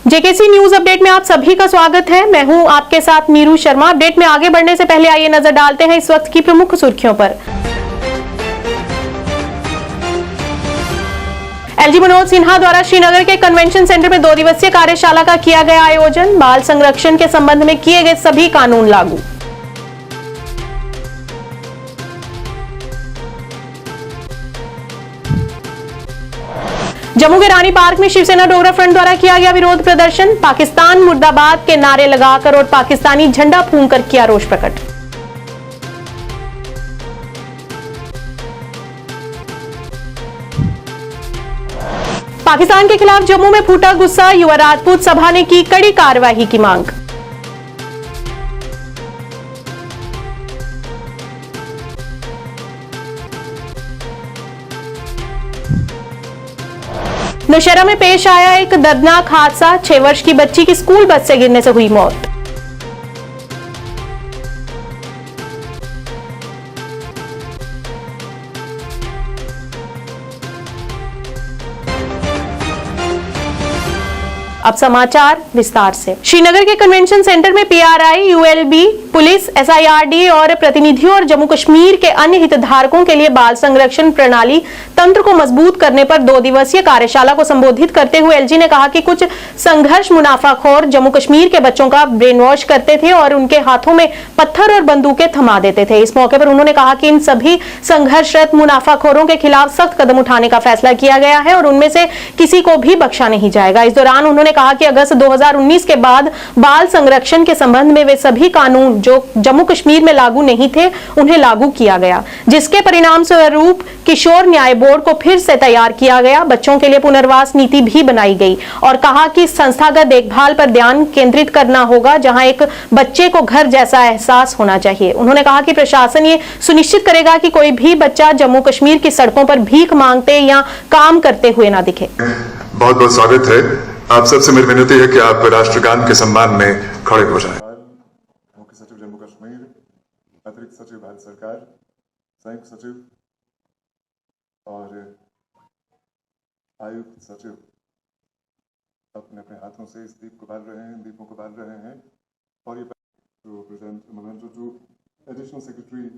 JKC news update में आप सभी का स्वागत है। मैं हूं आपके साथ मीरू शर्मा। अपडेट में आगे बढ़ने से पहले आइए नजर डालते हैं इस वक्त की प्रमुख सुर्खियों पर। एलजी मनोज सिन्हा द्वारा श्रीनगर के कन्वेंशन सेंटर में 2 दिवसीय कार्यशाला का किया गया आयोजन। बाल संरक्षण के संबंध में किए गए सभी कानून लागू। जम्मू के रानी पार्क में शिवसेना डोगरा फ्रंट द्वारा किया गया विरोध प्रदर्शन। पाकिस्तान मुर्दाबाद के नारे लगाकर और पाकिस्तानी झंडा फूंककर किया रोष प्रकट। पाकिस्तान के खिलाफ जम्मू में फूटा गुस्सा। युवा राजपूत सभा ने की कड़ी कार्रवाई की मांग। नौशहरा में पेश आया एक दर्दनाक हादसा। 6 वर्ष की बच्ची की स्कूल बस से गिरने से हुई मौत। अब समाचार विस्तार से। श्रीनगर के कन्वेंशन सेंटर में पीआरआई, यूएलबी, पुलिस, एसआईआरडी और प्रतिनिधियों और जम्मू कश्मीर के अन्य हितधारकों के लिए बाल संरक्षण प्रणाली तंत्र को मजबूत करने पर 2 दिवसीय कार्यशाला को संबोधित करते हुए एलजी ने कहा कि कुछ संघर्ष मुनाफाखोर जम्मू कश्मीर के बच्चों का ब्रेन वॉश करते थे और उनके हाथों में पत्थर और बंदूकें थमा देते थे। इस मौके पर उन्होंने कहा कि इन सभी संघर्षरत मुनाफाखोरों के खिलाफ सख्त कदम उठाने का फैसला किया गया है और उनमें से किसी को भी बख्शा नहीं जाएगा। इस दौरान उन्होंने कहा कि अगस्त 2019 के बाद बाल संरक्षण के संबंध में वे सभी कानून जो जम्मू कश्मीर में लागू नहीं थे उन्हें लागू किया गया, जिसके परिणाम स्वरूप किशोर न्याय बोर्ड को फिर से तैयार किया गया। बच्चों के लिए पुनर्वास नीति भी बनाई गई और कहा कि संस्थागत देखभाल पर ध्यान केंद्रित करना होगा, जहां एक बच्चे को घर जैसा एहसास होना चाहिए। उन्होंने कहा कि प्रशासन ये सुनिश्चित करेगा कि कोई भी बच्चा जम्मू कश्मीर की सड़कों पर भीख मांगते या काम करते हुए ना दिखे। बहुत बहुत स्वागत है। आप सबसे मेरी विनती है कि आप राष्ट्रगान के सम्मान में खड़े हो जाएं। मुख्य सचिव जम्मू कश्मीर, अतिरिक्त सचिव भारत सरकार, संयुक्त सचिव और आयुक्त सचिव अपने अपने हाथों से इस दीप को बाल रहे हैं, दीपों को बाल रहे हैं और ये present to additional secretary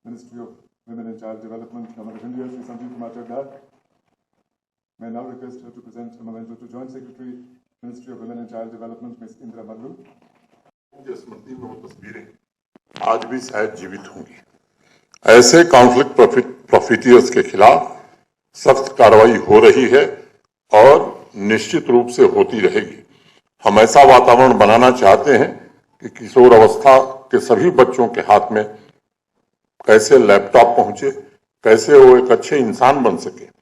ministry of women and child development government of India Shri Sanjeev Kumar Chadha. May now request her to present a memento to Joint Secretary, Ministry of Women and Child Development, Ms. Indra Mallu. स्मृति में वो तस्वीरें आज भी शायद जीवित होंगी। ऐसे conflict प्रॉफिटियर्स के खिलाफ सख्त कार्रवाई हो रही है और निश्चित रूप से होती रहेगी। हम ऐसा वातावरण बनाना चाहते हैं कि किशोर अवस्था के सभी बच्चों के हाथ में कैसे लैपटॉप पहुंचे, कैसे वो एक अच्छे इंसान बन सके,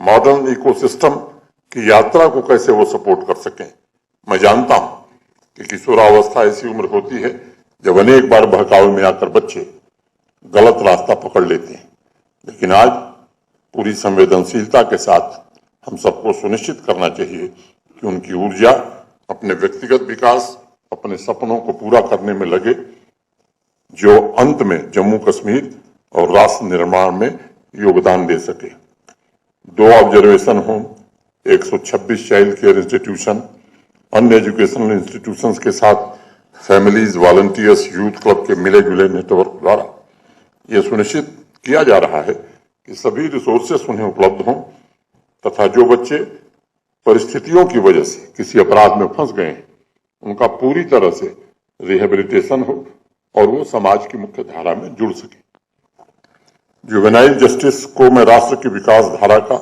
मॉडर्न इकोसिस्टम की यात्रा को कैसे वो सपोर्ट कर सकें। मैं जानता हूं कि किशोरावस्था ऐसी उम्र होती है जब अनेक बार बहकावे में आकर बच्चे गलत रास्ता पकड़ लेते हैं, लेकिन आज पूरी संवेदनशीलता के साथ हम सबको सुनिश्चित करना चाहिए कि उनकी ऊर्जा अपने व्यक्तिगत विकास, अपने सपनों को पूरा करने में लगे, जो अंत में जम्मू कश्मीर और राष्ट्र निर्माण में योगदान दे सके। 2 observation home, 126 child care institution, अन्य एजुकेशनल इंस्टीट्यूशंस के साथ फैमिलीज, वॉलंटियर्स, यूथ क्लब के मिले जुले नेटवर्क द्वारा यह सुनिश्चित किया जा रहा है कि सभी रिसोर्सेस उन्हें उपलब्ध हों तथा जो बच्चे परिस्थितियों की वजह से किसी अपराध में फंस गए हैं उनका पूरी तरह से रिहेबिलिटेशन हो और वो समाज की मुख्य धारा में जुड़ सके। जुवेनाइल जस्टिस को मैं राष्ट्र की विकास धारा का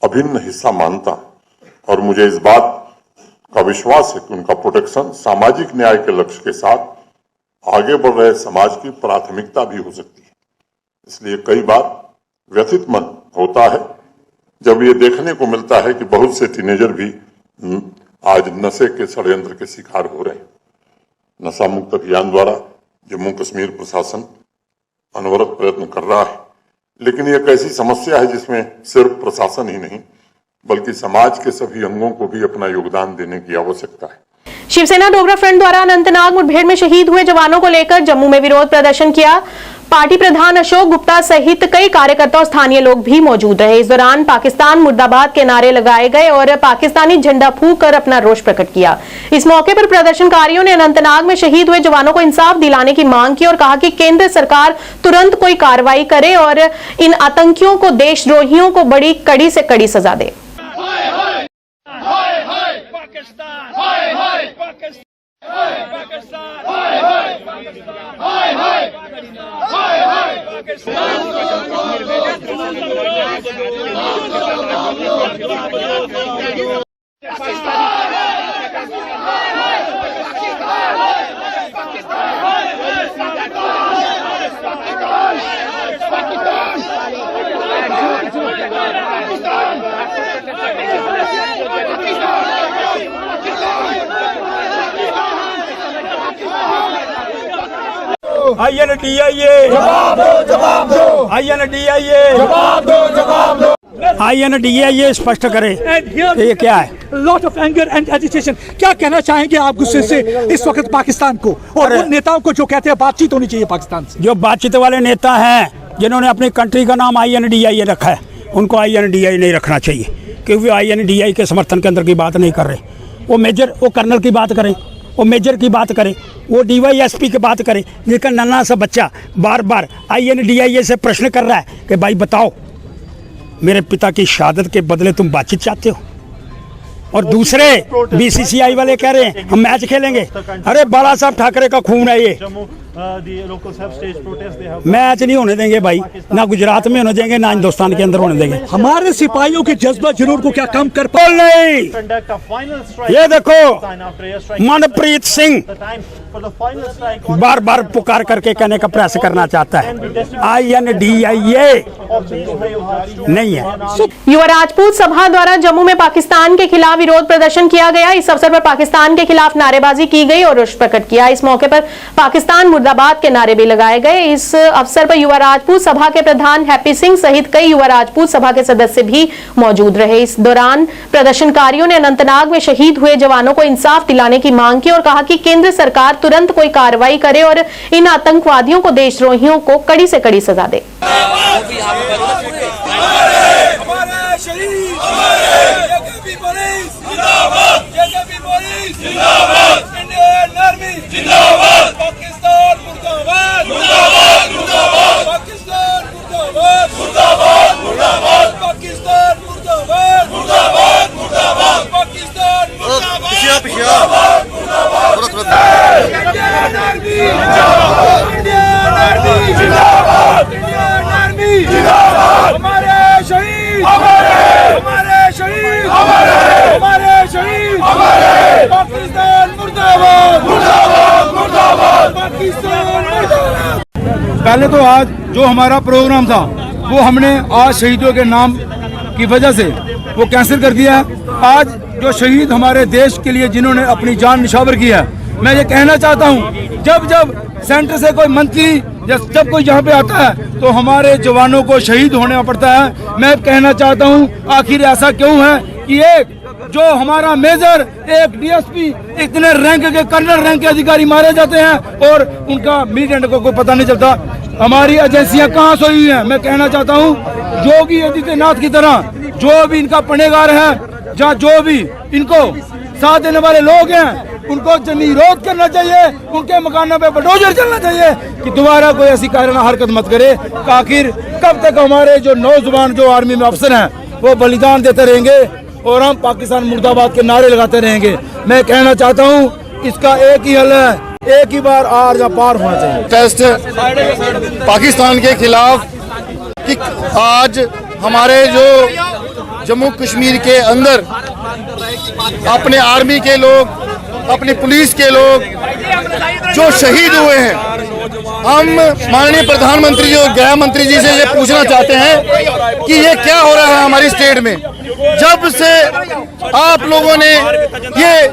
अभिन्न हिस्सा मानता हूं और मुझे इस बात का विश्वास है कि उनका प्रोटेक्शन सामाजिक न्याय के लक्ष्य के साथ आगे बढ़ रहे समाज की प्राथमिकता भी हो सकती है। इसलिए कई बार व्यथित मन होता है जब ये देखने को मिलता है कि बहुत से टीनेजर भी आज नशे के षड्यंत्र के शिकार हो रहे हैं। नशा मुक्त अभियान द्वारा जम्मू कश्मीर प्रशासन अनवरत प्रयत्न कर रहा है, लेकिन यह एक ऐसी समस्या है जिसमें सिर्फ प्रशासन ही नहीं बल्कि समाज के सभी अंगों को भी अपना योगदान देने की आवश्यकता है। शिवसेना डोगरा फ्रंट द्वारा अनंतनाग मुठभेड़ में शहीद हुए जवानों को लेकर जम्मू में विरोध प्रदर्शन किया। पार्टी प्रधान अशोक गुप्ता सहित कई कार्यकर्ता और स्थानीय लोग भी मौजूद रहे। इस दौरान पाकिस्तान मुर्दाबाद के नारे लगाए गए और पाकिस्तानी झंडा फूंक कर अपना रोष प्रकट किया। इस मौके पर प्रदर्शनकारियों ने अनंतनाग में शहीद हुए जवानों को इंसाफ दिलाने की मांग की और कहा कि केंद्र सरकार तुरंत कोई कार्रवाई करे और इन आतंकियों को, देशद्रोहियों को बड़ी कड़ी से कड़ी सजा दे। INDIA INDIA स्पष्ट करे ये क्या है। Lot of anger and agitation. क्या कहना चाहेंगे आप गुस्से से इस वक्त पाकिस्तान को और उन नेताओं को जो कहते हैं बातचीत होनी चाहिए पाकिस्तान से? जो बातचीत वाले नेता हैं जिन्होंने अपनी कंट्री का नाम INDIA रखा है, उनको INDIA नहीं रखना चाहिए, क्योंकि वो INDIA के समर्थन के अंदर की बात नहीं कर रहे। वो कर्नल की बात करें, वो मेजर की बात करें, वो DYSP की बात करें, जिसका नन्हा सा बच्चा बार बार INDIA से प्रश्न कर रहा है कि भाई बताओ मेरे पिता की शहादत के बदले तुम बातचीत चाहते हो, और दूसरे BCCI वाले कह रहे हैं हम मैच खेलेंगे। अरे बाला साहब ठाकरे का खून है ये, मैच नहीं होने देंगे भाई, ना गुजरात में होने देंगे, ना हिंदुस्तान के अंदर होने देंगे। हमारे सिपाहियों के जज्बा जुनून को क्या कम कर बोल नहीं। ये देखो मनप्रीत सिंह बार बार पुकार करके कहने का प्रयास करना चाहता है INDIA नहीं है। युवा राजपूत सभा द्वारा जम्मू में पाकिस्तान के खिलाफ विरोध प्रदर्शन किया गया। इस अवसर पर पाकिस्तान के खिलाफ नारेबाजी की गई और रोष प्रकट किया। इस मौके पर पाकिस्तान मुर्दाबाद के नारे भी लगाए गए। इस अवसर पर युवा राजपूत सभा के प्रधान हैप्पी सिंह सहित कई युवा राजपूत सभा के सदस्य भी मौजूद रहे। इस दौरान प्रदर्शनकारियों ने अनंतनाग में शहीद हुए जवानों को इंसाफ दिलाने की मांग की और कहा कि केंद्र सरकार तुरंत कोई कार्रवाई करे और इन आतंकवादियों को, देशद्रोहियों को कड़ी से कड़ी सजा दे। पहले तो आज जो हमारा प्रोग्राम था वो हमने आज शहीदों के नाम की वजह से वो कैंसिल कर दिया है। आज जो शहीद हमारे देश के लिए जिन्होंने अपनी जान निछावर की है, मैं ये कहना चाहता हूँ जब जब सेंटर से कोई मंत्री जब कोई यहाँ पे आता है तो हमारे जवानों को शहीद होना पड़ता है। मैं कहना चाहता हूँ आखिर ऐसा क्यों है कि एक जो हमारा मेजर, एक DSP, इतने रैंक के कर्नल रैंक के अधिकारी मारे जाते हैं और उनका मीडिया को कोई पता नहीं चलता। हमारी एजेंसियां कहाँ सोई हैं। मैं कहना चाहता हूँ योगी आदित्यनाथ की तरह जो भी इनका पनेगार है, जहाँ जो भी इनको साथ देने वाले लोग हैं, उनको निरोध करना चाहिए, उनके मकानों पे बुलडोजर चलना चाहिए कि दोबारा कोई ऐसी कायराना हरकत मत करे। आखिर कब तक हमारे जो नौजवान जो आर्मी में अफसर हैं वो बलिदान देते रहेंगे और हम पाकिस्तान मुर्दाबाद के नारे लगाते रहेंगे। मैं कहना चाहता हूँ इसका एक ही हल है, एक ही बार आर या पार होना चाहिए। टेस्ट पाकिस्तान के खिलाफ कि आज हमारे जो जम्मू कश्मीर के अंदर अपने आर्मी के लोग, अपनी पुलिस के लोग जो शहीद हुए हैं, हम माननीय प्रधानमंत्री और गृह मंत्री जी से ये पूछना चाहते हैं कि ये क्या हो रहा है हमारी स्टेट में। जब से आप लोगों ने ये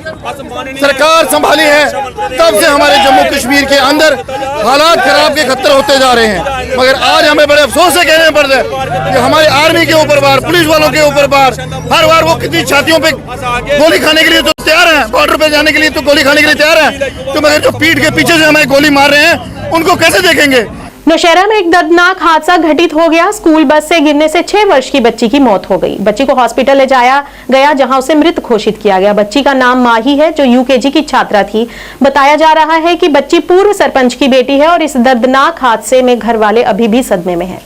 सरकार संभाली है तब से हमारे जम्मू कश्मीर के अंदर हालात खराब के खतरे होते जा रहे हैं। मगर आज हमें बड़े अफसोस से कहने पड़ता है कि हमारे आर्मी के ऊपर बार, पुलिस वालों के ऊपर बार, हर बार वो कितनी छातियों पे गोली खाने के लिए तो तैयार हैं, बॉर्डर पे जाने के लिए तो गोली खाने के लिए तैयार हैं, तो मगर जो पीठ के पीछे से हमें गोली मार रहे हैं उनको कैसे देखेंगे। नौशहरा में एक दर्दनाक हादसा घटित हो गया। स्कूल बस से गिरने से 6 वर्ष की बच्ची की मौत हो गई। बच्ची को हॉस्पिटल ले जाया गया जहां उसे मृत घोषित किया गया। बच्ची का नाम माही है जो यूकेजी की छात्रा थी। बताया जा रहा है कि बच्ची पूर्व सरपंच की बेटी है और इस दर्दनाक हादसे में घर वाले अभी भी सदमे में हैं।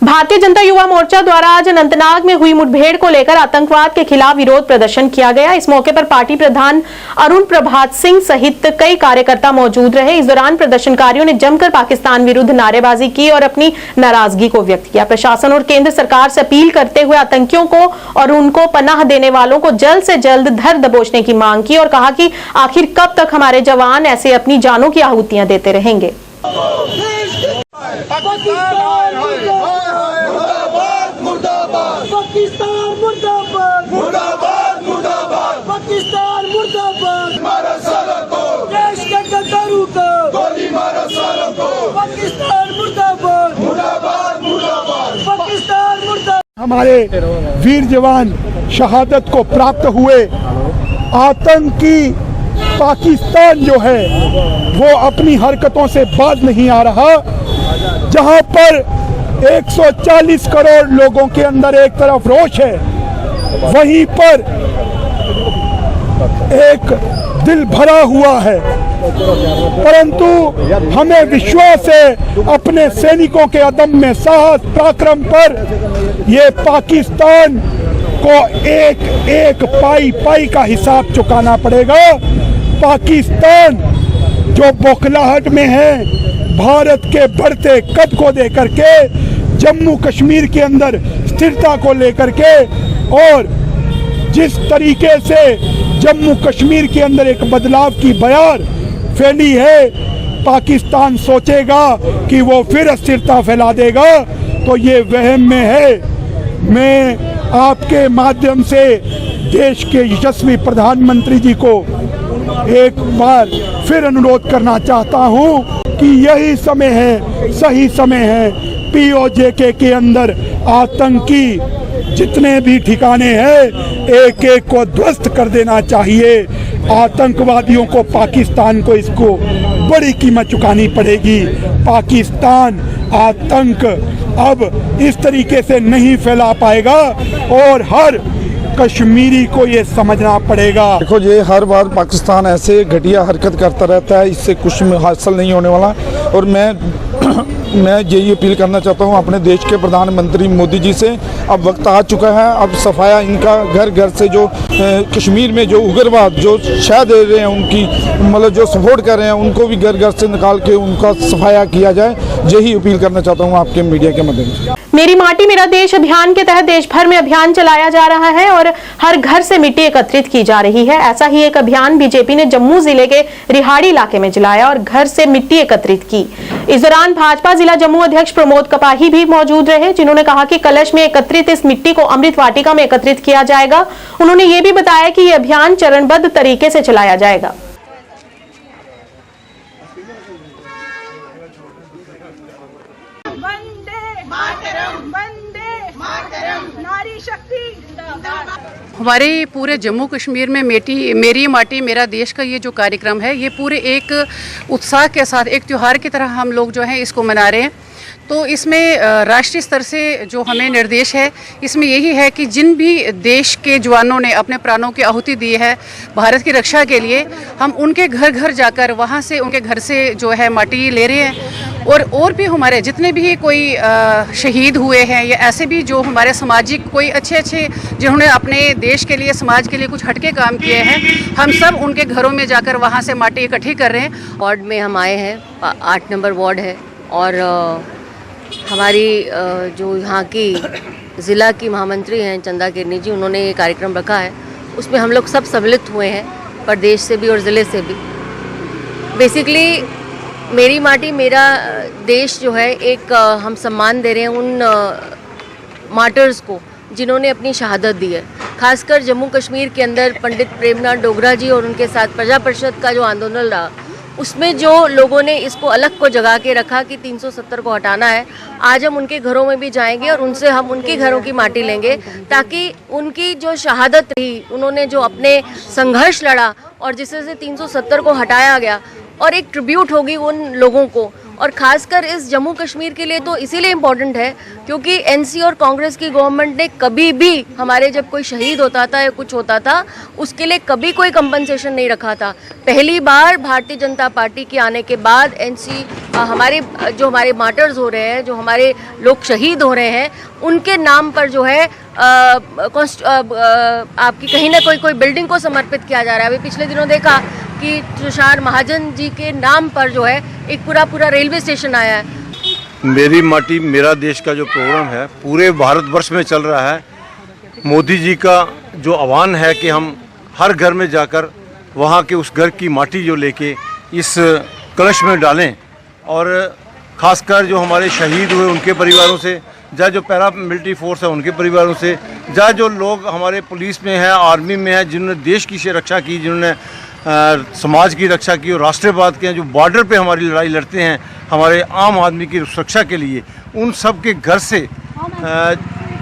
भारतीय जनता युवा मोर्चा द्वारा आज अनंतनाग में हुई मुठभेड़ को लेकर आतंकवाद के खिलाफ विरोध प्रदर्शन किया गया। इस मौके पर पार्टी प्रधान अरुण प्रभात सिंह सहित कई कार्यकर्ता मौजूद रहे। इस दौरान प्रदर्शनकारियों ने जमकर पाकिस्तान विरुद्ध नारेबाजी की और अपनी नाराजगी को व्यक्त किया। प्रशासन और केंद्र सरकार से अपील करते हुए आतंकियों को और उनको पनाह देने वालों को जल्द से जल्द धर दबोचने की मांग की और कहा कि आखिर कब तक हमारे जवान ऐसे अपनी जानों की आहुतियां देते रहेंगे। हमारे वीर जवान शहादत को प्राप्त हुए। आतंकी पाकिस्तान जो है वो अपनी हरकतों से बाज नहीं आ रहा। जहां पर 140 करोड़ लोगों के अंदर एक तरफ रोष है, वहीं पर एक दिल भरा हुआ है। परंतु हमें विश्वास है अपने सैनिकों के अदम्य साहस पराक्रम पर। ये पाकिस्तान को एक एक पाई पाई का हिसाब चुकाना पड़ेगा। पाकिस्तान जो बौखलाहट में है, भारत के बढ़ते कद को देकर के, जम्मू कश्मीर के अंदर स्थिरता को लेकर के, और जिस तरीके से जम्मू कश्मीर के अंदर एक बदलाव की बयार फैली है, पाकिस्तान सोचेगा कि वो फिर अस्थिरता फैला देगा, तो ये वहम में है। मैं आपके माध्यम से देश के यशस्वी प्रधानमंत्री जी को एक बार फिर अनुरोध करना चाहता हूं कि यही समय है, सही समय है। पीओजेके के अंदर आतंकी जितने भी ठिकाने हैं, एक एक को ध्वस्त कर देना चाहिए। आतंकवादियों को, पाकिस्तान को इसको बड़ी कीमत चुकानी पड़ेगी। पाकिस्तान आतंक अब इस तरीके से नहीं फैला पाएगा और हर कश्मीरी को ये समझना पड़ेगा। देखो, ये हर बार पाकिस्तान ऐसे घटिया हरकत करता रहता है, इससे कुछ हासिल नहीं होने वाला। और मैं यही अपील करना चाहता हूँ अपने देश के प्रधानमंत्री मोदी जी से, अब वक्त आ चुका है। अब सफाया इनका घर घर से जो कश्मीर में जो उग्रवाद जो शह दे रहे हैं, उनकी मतलब जो सपोर्ट कर रहे हैं, उनको भी घर घर से निकाल के उनका सफाया किया जाए। यही अपील करना चाहता हूँ आपके मीडिया के माध्यम से। मेरी माटी मेरा देश अभियान के तहत देश भर में अभियान चलाया जा रहा है और हर घर से मिट्टी एकत्रित की जा रही है। ऐसा ही एक अभियान बीजेपी ने जम्मू जिले के रिहाड़ी इलाके में चलाया और घर से मिट्टी एकत्रित की। इस दौरान भाजपा जिला जम्मू अध्यक्ष प्रमोद कपाही भी मौजूद रहे, जिन्होंने कहा कि कलश में एकत्रित इस मिट्टी को अमृत वाटिका में एकत्रित किया जाएगा। उन्होंने ये भी बताया कि यह अभियान चरणबद्ध तरीके से चलाया जाएगा। नारी शक्ति। हमारे पूरे जम्मू कश्मीर में मेरी माटी मेरा देश का ये जो कार्यक्रम है, ये पूरे एक उत्साह के साथ एक त्यौहार की तरह हम लोग जो है इसको मना रहे हैं। तो इसमें राष्ट्रीय स्तर से जो हमें निर्देश है, इसमें यही है कि जिन भी देश के जवानों ने अपने प्राणों की आहुति दी है भारत की रक्षा के लिए, हम उनके घर घर जाकर वहाँ से उनके घर से जो है माटी ले रहे हैं। और भी हमारे जितने भी कोई शहीद हुए हैं या ऐसे भी जो हमारे सामाजिक कोई अच्छे जिन्होंने अपने देश के लिए समाज के लिए कुछ हटके काम किए हैं, हम सब उनके घरों में जाकर वहाँ से माटी इकट्ठी कर रहे हैं। वार्ड में हम आए हैं, 8 नंबर वार्ड है और हमारी जो यहाँ की ज़िला की महामंत्री हैं चंदा किरनी जी, उन्होंने ये कार्यक्रम रखा है। उसमें हम लोग सब सम्मिलित हुए हैं, प्रदेश से भी और ज़िले से भी। बेसिकली मेरी माटी मेरा देश जो है, एक हम सम्मान दे रहे हैं उन मार्टर्स को जिन्होंने अपनी शहादत दी है। खासकर जम्मू कश्मीर के अंदर पंडित प्रेमनाथ डोगरा जी और उनके साथ प्रजा परिषद का जो आंदोलन रहा, उसमें जो लोगों ने इसको अलग को जगा के रखा कि 370 को हटाना है। आज हम उनके घरों में भी जाएंगे और उनसे हम उनके घरों की माटी लेंगे, ताकि उनकी जो शहादत रही, उन्होंने जो अपने संघर्ष लड़ा और जिससे से 370 को हटाया गया, और एक ट्रिब्यूट होगी उन लोगों को। और ख़ासकर इस जम्मू कश्मीर के लिए तो इसीलिए इम्पोर्टेंट है क्योंकि एनसी और कांग्रेस की गवर्नमेंट ने कभी भी हमारे जब कोई शहीद होता था या कुछ होता था, उसके लिए कभी कोई कंपनसेशन नहीं रखा था। पहली बार भारतीय जनता पार्टी के आने के बाद एनसी हमारे मार्टर्स हो रहे हैं, जो हमारे लोग शहीद हो रहे हैं, उनके नाम पर जो है आपकी कहीं ना कोई बिल्डिंग को समर्पित किया जा रहा है। अभी पिछले दिनों देखा कि तुषार महाजन जी के नाम पर जो है एक पूरा रेलवे स्टेशन आया है। मेरी माटी मेरा देश का जो प्रोग्राम है पूरे भारतवर्ष में चल रहा है। मोदी जी का जो आह्वान है कि हम हर घर में जाकर वहाँ के उस घर की माटी जो लेके इस कलश में डालें, और ख़ासकर जो हमारे शहीद हुए उनके परिवारों से, जहाँ जो पैरा मिलिट्री फोर्स है उनके परिवारों से, जहाँ जो लोग हमारे पुलिस में हैं, आर्मी में हैं, जिन्होंने देश की रक्षा की, जिन्होंने समाज की रक्षा की और राष्ट्रवाद के हैं, जो बॉर्डर पे हमारी लड़ाई लड़ते हैं हमारे आम आदमी की सुरक्षा के लिए, उन सब के घर से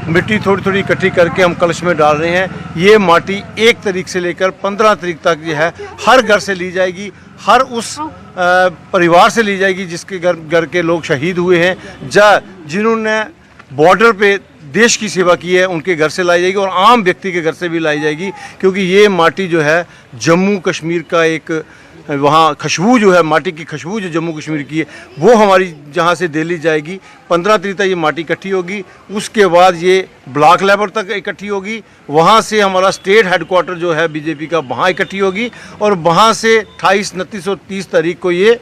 मिट्टी थोड़ी थोड़ी इकट्ठी करके हम कलश में डाल रहे हैं। ये माटी 1 तारीख से लेकर 15 तारीख तक जो है हर घर से ली जाएगी, हर उस परिवार से ली जाएगी जिसके घर के लोग शहीद हुए हैं, जिन्होंने बॉर्डर पे देश की सेवा की है, उनके घर से लाई जाएगी और आम व्यक्ति के घर से भी लाई जाएगी। क्योंकि ये माटी जो है जम्मू कश्मीर का एक वहाँ खुशबू जो है, माटी की खुशबू जो जम्मू कश्मीर की है, वो हमारी जहाँ से दिल्ली जाएगी। 15 तारीख तक ये माटी इकट्ठी होगी, उसके बाद ये ब्लॉक लेवल तक इकट्ठी होगी, वहाँ से हमारा स्टेट हेडक्वार्टर जो है बीजेपी का वहाँ इकट्ठी होगी, और वहाँ से 28, 29 और 30 तारीख को ये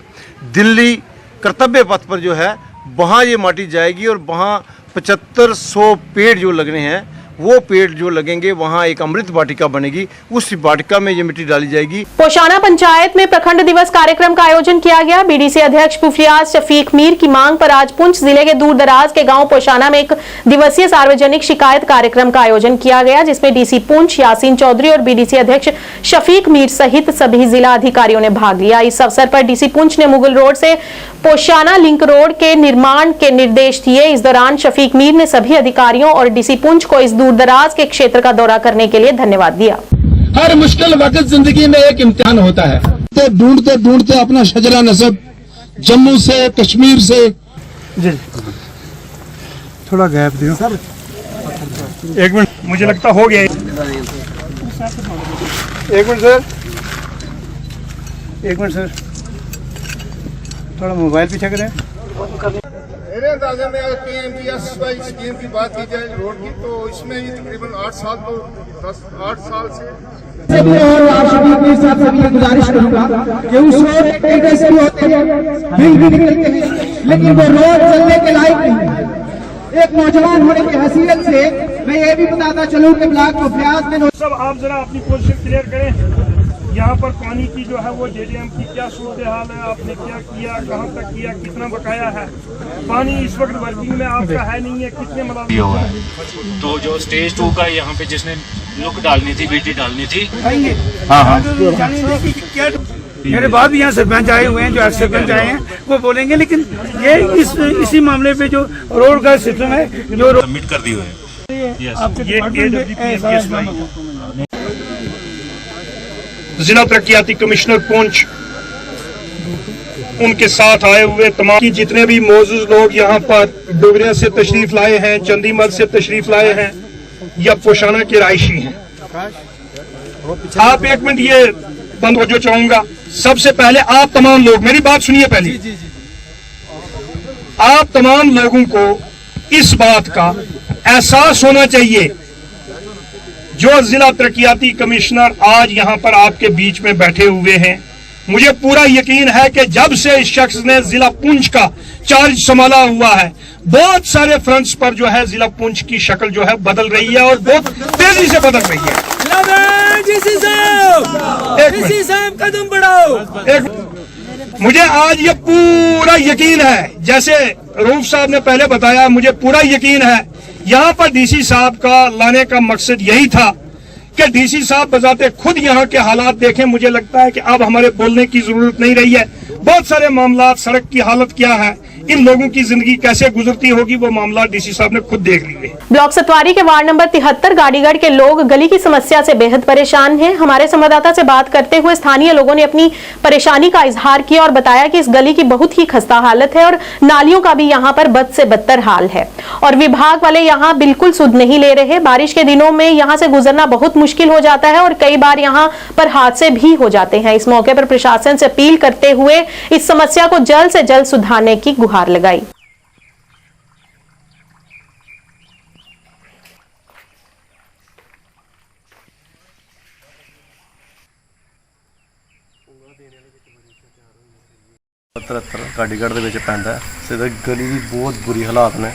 दिल्ली कर्तव्य पथ पर जो है वहाँ ये माटी जाएगी। और वहाँ 7500 पेड़ जो लगने हैं, वो पेड़ जो लगेंगे, वहाँ एक अमृत वाटिका बनेगी, उस वाटिका में ये मिट्टी डाली जाएगी। पोशाना पंचायत में प्रखंड दिवस कार्यक्रम का आयोजन किया गया। बीडीसी अध्यक्ष पुफरियाज शफीक मीर की मांग पर आज पुंछ जिले के दूर दराज के गांव पोशाना में एक दिवसीय सार्वजनिक शिकायत कार्यक्रम का आयोजन किया गया, जिसमें डीसी पुंछ यासीन चौधरी और बीडीसी अध्यक्ष शफीक मीर सहित सभी जिला अधिकारियों ने भाग लिया। इस अवसर पर डीसी पुंछ ने मुगल रोड से पोशाना लिंक रोड के निर्माण के निर्देश दिए। इस दौरान शफीक मीर ने सभी अधिकारियों और डीसी पुंछ को इस दूरदराज के क्षेत्र का दौरा करने के लिए धन्यवाद दिया। हर मुश्किल वक्त जिंदगी में एक इम्तिहान होता है। ढूंढते ढूंढते अपना शजरा नसब जम्मू से, कश्मीर से, जी थोड़ा गैप दियो सर, 1 मिनट, मुझे लगता हो गया। 1 मिनट सर, 1 मिनट सर, थोड़ा मोबाइल पीछे करें। मेरे अंदाजे में अगर पीएमजीएसवाई स्कीम की बात की जाए रोड की, तो इसमें ये तकरीबन 8 साल से अपने साथ सभी गुजारिश करूंगा कि उस रोड एक ऐसे होते हैं बिल भी निकलते हैं, लेकिन वो रोड चलने के लायक नहीं है। एक नौजवान होने की हैसियत से मैं ये भी बताता चलूं कि ब्लॉक को ब्याज में सब आप जरा अपनी पोजीशन क्लियर करें। यहाँ पर पानी की जो है वो जेडीएम की क्या सूरत हाल है, आपने क्या किया, कहाँ तक किया, कितना बकाया है, पानी इस वक्त वर्किंग में आपका है नहीं है, कितने मतलब। तो जो स्टेज 2 का यहाँ पे जिसने लुक डालनी थी, बीटी डालनी थी, मेरे बाद भी यहाँ सरपंच आए हुए हैं, जो एक्स सरपंच आए हैं वो बोलेंगे, लेकिन ये इसी मामले पे जो रोड का सिस्टम है जो सबमिट कर दी हुए हैं। जिला तरक्याती कमिश्नर पुंछ, उनके साथ आए हुए तमाम जितने भी मौजूद लोग यहाँ पर डोगरिया से तशरीफ लाए हैं, चंदीमल से तशरीफ लाए हैं या पोशाना के रायशी हैं। आप एक मिनट ये बंद हो जो चाहूंगा। सबसे पहले आप तमाम लोग मेरी बात सुनिए। पहले आप तमाम लोगों को इस बात का एहसास होना चाहिए, जो जिला तरक्याती कमिश्नर आज यहाँ पर आपके बीच में बैठे हुए हैं, मुझे पूरा यकीन है कि जब से इस शख्स ने जिला पुंछ का चार्ज संभाला हुआ है, बहुत सारे फ्रंट्स पर जो है जिला पुंछ की शक्ल जो है बदल रही है और बहुत तेजी से बदल रही है। कदम बढ़ाओ। मुझे आज ये पूरा यकीन है, जैसे रूफ साहब ने पहले बताया, मुझे पूरा यकीन है यहाँ पर डीसी साहब का लाने का मकसद यही था कि डीसी साहब बजाते खुद यहाँ के हालात देखें। मुझे लगता है कि अब हमारे बोलने की जरूरत नहीं रही है। बहुत सारे मामला, सड़क की हालत क्या है, इन लोगों की जिंदगी कैसे गुजरती होगी, वो मामला डीसी साहब ने खुद देख लिए। ब्लॉक सतवारी के वार्ड नंबर 73 गाड़ीगढ़ के लोग गली की समस्या से बेहद परेशान हैं। हमारे संवाददाता से बात करते हुए स्थानीय लोगों ने अपनी परेशानी का इजहार किया और बताया कि इस गली की बहुत ही खस्ता हालत है और नालियों का भी यहाँ पर बद से बदतर हाल है और विभाग वाले यहाँ बिल्कुल सुध नहीं ले रहे। बारिश के दिनों में यहाँ से गुजरना बहुत मुश्किल हो जाता है और कई बार यहाँ पर हादसे भी हो जाते हैं। इस मौके पर प्रशासन से अपील करते हुए इस समस्या को जल्द से जल्द सुधारने की गुहार लगाई। गाड़ीगढ़ ਦੇ ਵਿੱਚ ਪੈਂਦਾ ਹੈ ਤੇ ਗਲੀ ਦੀ ਬਹੁਤ ਬੁਰੀ ਹਾਲਾਤ ਨੇ।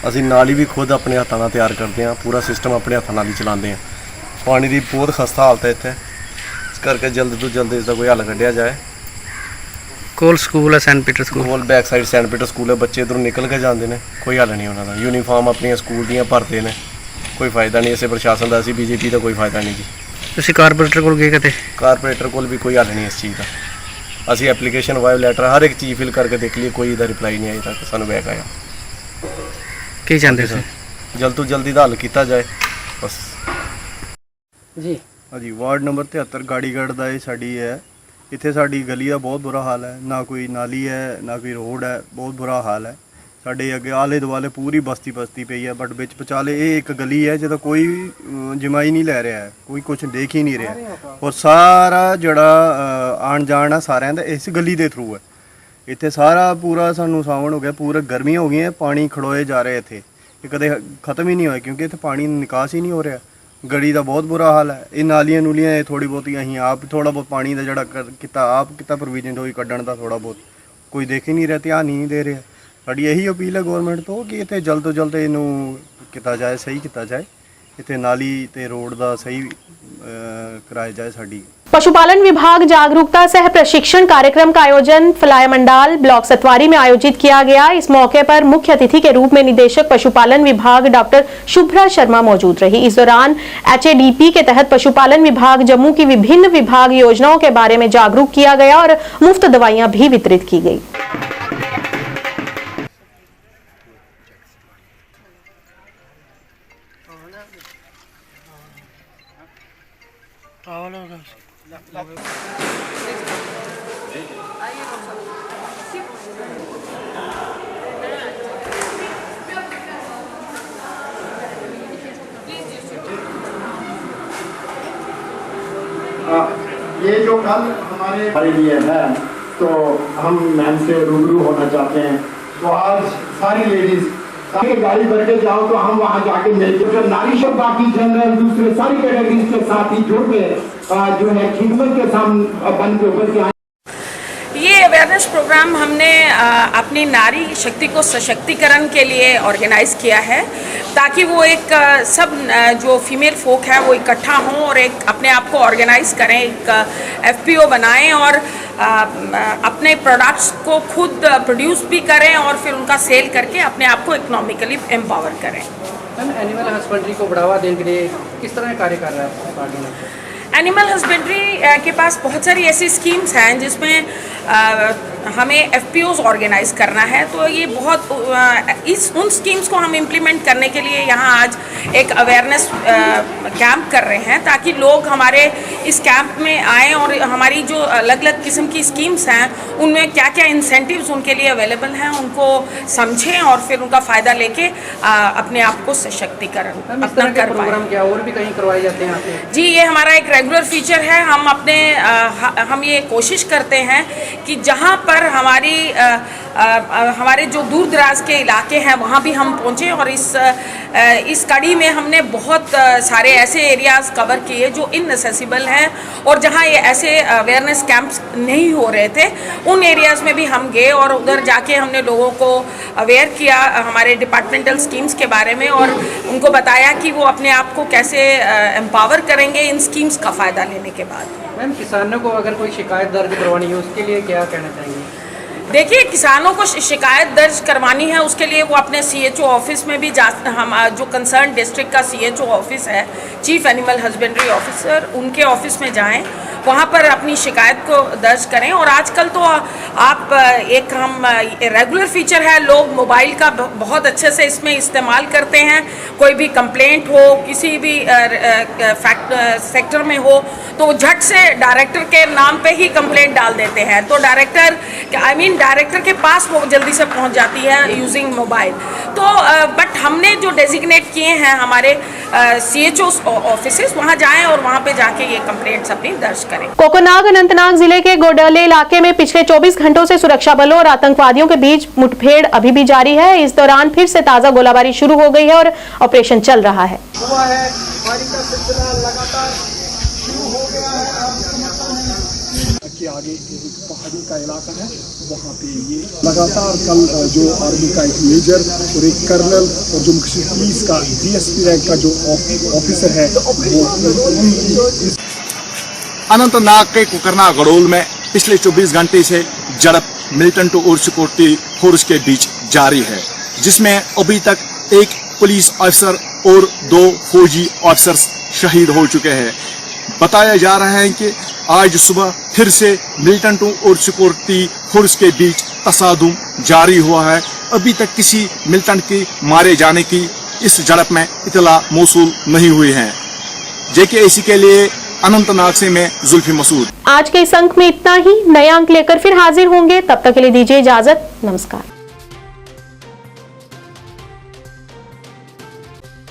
ਅਸੀਂ ਨਾਲੀ ਵੀ ਖੁਦ ਆਪਣੇ ਹੱਥਾਂ ਨਾਲ ਤਿਆਰ ਕਰਦੇ ਹਾਂ, ਪੂਰਾ ਸਿਸਟਮ ਆਪਣੇ ਹੱਥਾਂ ਨਾਲ ਹੀ ਚਲਾਉਂਦੇ ਹਾਂ। ਪਾਣੀ ਦੀ ਬਹੁਤ ਖਸਤਾ ਹਾਲਤ ਹੈ ਇੱਥੇ, ਇਸ ਕਰਕੇ ਜਲਦ ਤੋਂ ਜਲਦ ਇਸ ਦਾ ਕੋਈ ਹੱਲ ਕੱਢਿਆ ਜਾਏ। ਕੋਲ ਸਕੂਲ ਹੈ ਸੈਂਟ ਪੀਟਰ ਸਕੂਲ, ਕੋਲ back side saint Peter school ਹੈ, ਬੱਚੇ ਇਧਰੋਂ ਨਿਕਲ ਕੇ ਜਾਂਦੇ ਨੇ, ਕੋਈ ਹੱਲ ਨਹੀਂ ਉਹਨਾਂ ਦਾ। ਯੂਨੀਫਾਰਮ ਆਪਣੀਆਂ ਸਕੂਲ ਦੀਆਂ ਭਰਦੇ ਨੇ, ਕੋਈ ਫਾਇਦਾ ਨਹੀਂ ਇਸੇ ਪ੍ਰਸ਼ਾਸਨ ਦਾ। ਅਸੀਂ ਬੀਜੇਪੀ ਦਾ ਕੋਈ ਫਾਇਦਾ ਨਹੀਂ ਜੀ। ਤੁਸੀਂ ਕਾਰਪੋਰੇਟਰ ਕੋਲ ਗਏ ਕਿਤੇ? ਕਾਰਪੋਰੇਟਰ ਕੋਲ ਵੀ ਕੋਈ ਹੱਲ ਨਹੀਂ ਇਸ ਚੀਜ਼ ਦਾ। ਅਸੀਂ ਐਪਲੀਕੇਸ਼ਨ ਵਾਇਓ ਲੈਟਰ ਹਰ ਇੱਕ ਚੀਜ਼ ਫਿਲ ਕਰਕੇ ਦੇਖ ਲਈ, ਕੋਈ ਇਹਦਾ ਰਿਪਲਾਈ ਨਹੀਂ ਅਜੇ ਤੱਕ ਸਾਨੂੰ ਬੈਕ ਆਇਆ। ਕੀ ਚਾਹੁੰਦੇ ਸਰ? ਜਲਦ ਤੋਂ ਜਲਦੀ ਦਾ ਹੱਲ ਕੀਤਾ ਜਾਏ ਬਸ ਜੀ। ਹਾਂਜੀ, ਵਾਰਡ ਨੰਬਰ 73 ਗਾੜੀਗੜ੍ਹ ਦਾ ਇਹ ਸਾਡੀ ਹੈ। ਇੱਥੇ ਸਾਡੀ ਗਲੀ ਦਾ ਬਹੁਤ ਬੁਰਾ ਹਾਲ ਹੈ, ਨਾ ਕੋਈ ਨਾਲੀ ਹੈ ਨਾ ਕੋਈ ਰੋਡ ਹੈ, ਬਹੁਤ ਬੁਰਾ ਹਾਲ ਹੈ। ਸਾਡੇ ਅੱਗੇ ਆਲੇ ਦੁਆਲੇ ਪੂਰੀ ਬਸਤੀ ਪਈ ਹੈ, ਬਟ ਵਿੱਚ ਵਿਚਾਲੇ ਇਹ ਇੱਕ ਗਲੀ ਹੈ ਜਿਹਦਾ ਕੋਈ ਜਮਾਈ ਨਹੀਂ ਲੈ ਰਿਹਾ ਹੈ, ਕੋਈ ਕੁਝ ਦੇਖ ਹੀ ਨਹੀਂ ਰਿਹਾ ਔਰ ਸਾਰਾ ਜਿਹੜਾ ਆਣ ਜਾਣ ਆ ਸਾਰਿਆਂ ਦਾ ਇਸ ਗਲੀ ਦੇ ਥਰੂ ਹੈ। ਇੱਥੇ ਸਾਰਾ ਪੂਰਾ ਸਾਨੂੰ ਸਾਵਣ ਹੋ ਗਿਆ, ਪੂਰਾ ਗਰਮੀਆਂ ਹੋ ਗਈਆਂ, ਪਾਣੀ ਖੜੋਏ ਜਾ ਰਹੇ ਇੱਥੇ, ਇਹ ਕਦੇ ਖਤਮ ਹੀ ਨਹੀਂ ਹੋਇਆ ਕਿਉਂਕਿ ਇੱਥੇ ਪਾਣੀ ਨਿਕਾਸ ਹੀ ਨਹੀਂ ਹੋ ਰਿਹਾ। ਗਲੀ ਦਾ ਬਹੁਤ ਬੁਰਾ ਹਾਲ ਹੈ। ਇਹ ਨਾਲੀਆਂ ਨੂਲੀਆਂ ਇਹ ਥੋੜ੍ਹੀ ਬਹੁਤੀ ਅਸੀਂ ਆਪ ਥੋੜ੍ਹਾ ਬਹੁਤ ਪਾਣੀ ਦਾ ਜਿਹੜਾ ਕੀਤਾ ਪ੍ਰੋਵੀਜ਼ਨ ਹੋਈ ਕੱਢਣ ਦਾ, ਥੋੜ੍ਹਾ ਬਹੁਤ ਕੋਈ ਦੇਖ ਹੀ ਨਹੀਂ ਰਿਹਾ, ਧਿਆਨ ਨਹੀਂ ਦੇ ਰਿਹਾ। ਸਾਡੀ ਇਹੀ ਅਪੀਲ ਹੈ ਗੌਰਮੈਂਟ ਤੋਂ ਕਿ ਇੱਥੇ ਜਲਦ ਤੋਂ ਜਲਦ ਇਹਨੂੰ ਕੀਤਾ ਜਾਏ, ਸਹੀ ਕੀਤਾ ਜਾਏ, ਇੱਥੇ ਨਾਲੀ ਤੇ रोड ਦਾ सही कराया जाए। साड़ी पशुपालन विभाग जागरूकता सह प्रशिक्षण कार्यक्रम का आयोजन फलाय मंडाल ब्लॉक सतवारी में आयोजित किया गया। इस मौके पर मुख्य अतिथि के रूप में निदेशक पशुपालन विभाग डॉक्टर शुभ्रा शर्मा मौजूद रही। इस दौरान HADP के तहत पशुपालन विभाग जम्मू की विभिन्न विभाग योजनाओं के बारे में जागरूक किया गया और मुफ्त दवाइयां भी वितरित की गई। ये जो कल हमारे लिए है तो हम मैम से रूबरू होना चाहते हैं। तो आज सारी लेडीज गाड़ी भर के जाओ तो हम वहाँ जाके मिलकर नारी शक्ति बाकी जनरल दूसरे सारी कैटेगरीज के साथ ही जुड़ के जो है खिदमत के सामने बन के ऊपर के ये अवेयरनेस प्रोग्राम हमने अपनी नारी शक्ति को सशक्तिकरण के लिए ऑर्गेनाइज किया है, ताकि वो एक सब जो फीमेल फोक है वो इकट्ठा हों और एक अपने आप को ऑर्गेनाइज करें, एक FPO बनाएं और अपने प्रोडक्ट्स को खुद प्रोड्यूस भी करें और फिर उनका सेल करके अपने आप को इकोनॉमिकली एम्पावर करें। मैम, एनिमल हस्बेंड्री को बढ़ावा देने के लिए किस तरह कार्य कर रहा है पार्टी में? एनिमल हस्बेंड्री के पास बहुत सारी ऐसी स्कीम्स हैं जिसमें हमें FPOs ऑर्गेनाइज करना है, तो ये बहुत उन स्कीम्स को हम इम्प्लीमेंट करने के लिए यहाँ आज एक अवेयरनेस कैंप कर रहे हैं, ताकि लोग हमारे इस कैंप में आएँ और हमारी जो अलग अलग किस्म की स्कीम्स हैं उनमें क्या क्या इंसेंटिव्स उनके लिए अवेलेबल हैं उनको समझें और फिर उनका फ़ायदा लेके अपने आप को सशक्तिकरण अपना कर पाएं। प्रोग्राम क्या और भी कहीं करवाए जाते हैं आपके? जी, ये हमारा एक रेगुलर फीचर है। हम ये कोशिश करते हैं कि जहाँ पर हमारे जो दूर दराज के इलाके हैं वहाँ भी हम पहुँचें, और इस कड़ी में हमने बहुत सारे ऐसे एरियाज़ कवर किए जो इनएसेसिबल हैं और जहाँ ये ऐसे अवेयरनेस कैंप्स नहीं हो रहे थे, उन एरियाज़ में भी हम गए और उधर जाके हमने लोगों को अवेयर किया हमारे डिपार्टमेंटल स्कीम्स के बारे में, और उनको बताया कि वो अपने आप को कैसे एम्पावर करेंगे इन स्कीम्स का फ़ायदा लेने के बाद। मैम, किसानों को अगर कोई शिकायत दर्ज करवानी है उसके लिए क्या कहना चाहेंगे? देखिए, किसानों को शिकायत दर्ज करवानी है उसके लिए वो अपने CHO ऑफिस में भी हम जो कंसर्न डिस्ट्रिक्ट का CHO ऑफिस है, चीफ एनिमल हस्बेंड्री ऑफिसर, उनके ऑफिस में जाएं, वहाँ पर अपनी शिकायत को दर्ज करें। और आजकल तो आप हम रेगुलर फीचर है, लोग मोबाइल का बहुत अच्छे से इसमें इस्तेमाल करते हैं। कोई भी कंप्लेंट हो किसी भी सेक्टर में हो तो झट से डायरेक्टर के नाम पे ही कंप्लेंट डाल देते हैं, तो डायरेक्टर के पास वो जल्दी से पहुंच जाती है यूजिंग मोबाइल। तो बट हमने जो डेजिग्नेट किए हैं हमारे CHO ऑफिसेस, वहाँ जाएं और वहाँ पे जाके ये कंप्लेंट्स अपनी दर्ज करें। कोकनाग अनंतनाग जिले के गोडले इलाके में पिछले 24 घंटों से सुरक्षा बलों और आतंकवादियों के बीच मुठभेड़ अभी भी जारी है। इस दौरान फिर से ताजा गोलाबारी शुरू हो गई है और ऑपरेशन चल रहा है। के आगे एक पहाड़ी का इलाका है, वहाँ पे ये लगातार कल जो आर्मी का एक मेजर और एक कर्नल और जो पुलिस का DSP रैंक का जो ऑफिसर है वो अनंतनाग के कुकरना गड़ोल में पिछले 24 घंटे से झड़प मिलिटेंट और सिक्योरिटी फोर्स के बीच जारी है, जिसमें अभी तक एक पुलिस ऑफिसर और 2 फौजी ऑफिसर शहीद हो चुके हैं। बताया जा रहा है कि आज सुबह फिर से मिलिटेंटों और सिक्योरिटी फोर्स के बीच तसादुम जारी हुआ है। अभी तक किसी मिलिटेंट के मारे जाने की इस झड़प में इतला मौसूल नहीं हुई है। JKAC के लिए अनंतनाग से मैं जुल्फी मसूद। आज के इस अंक में इतना ही। नया अंक लेकर फिर हाजिर होंगे, तब तक के लिए दीजिए इजाजत। नमस्कार।